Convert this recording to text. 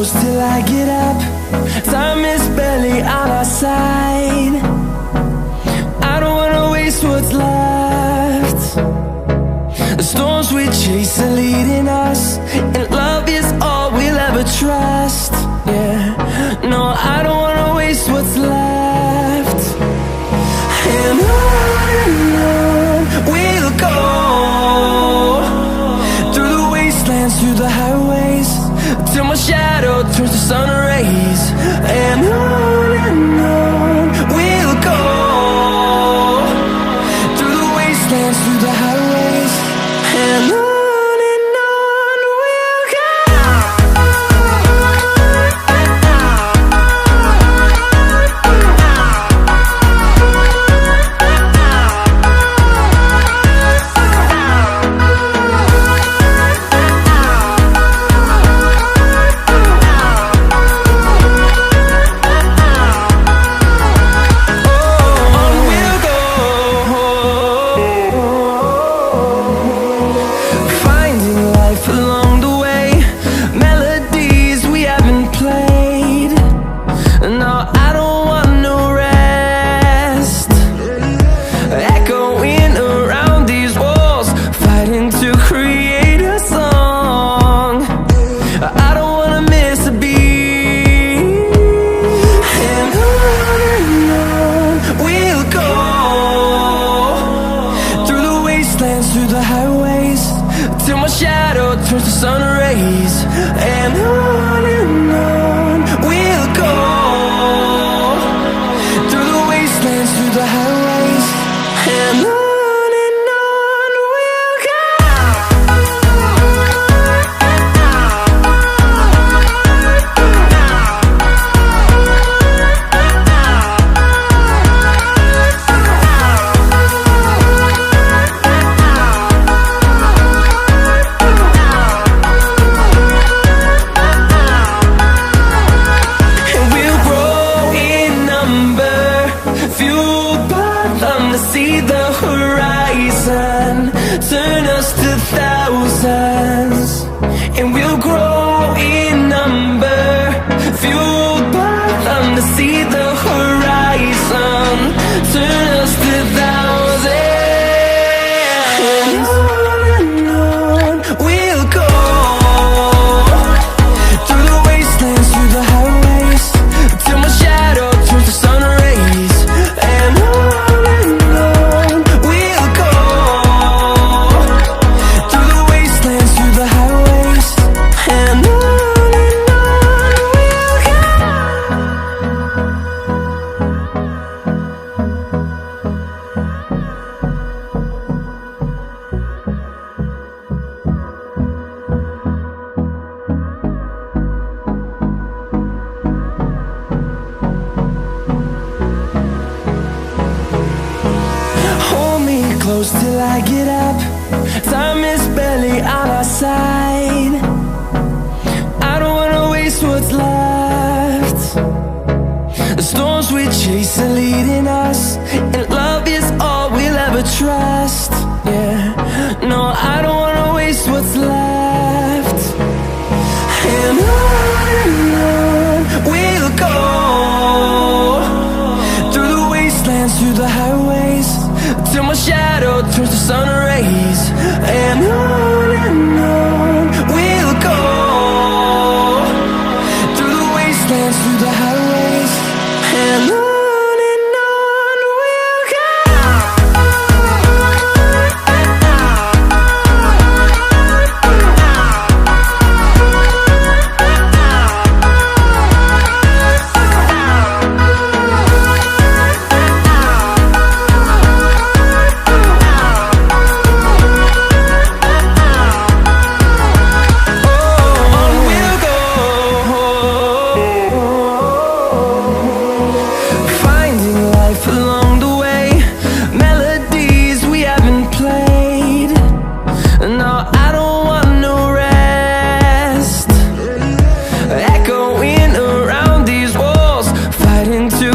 close till I get up. Time is barely on our side. I don't wanna waste what's left. The storms we chase are leading us, and love is all we'll ever trust. Yeah, no, I don't wanna waste what's left. And on we'll go, through the wastelands, through the highways, till my shadow turns to sun rays. And on we'll go, through the wastelands, through the highways, and on we'll go. Through the highways, till my shadow turns to sun rays. And on we'll go, through the wastelands, through the highways, and on we'll go. See the horizon, turn us to thousands, and we'll grow in number, fueled by them. To see the horizon, turn us to thousands, and on we'll go, through the wastelands, through the highways, till my shadow turns to sun rays. And close till I get up. Time is barely on our side. I don't wanna waste what's left. The storms we chase are leading us, and love is all we'll ever trust. Yeah, no, I don't wanna waste what's left. And on we'll go, through the wastelands, through the highways, till my shadow turns to sun rays. And on we'll go, through the wastelands, through the highways, and on. To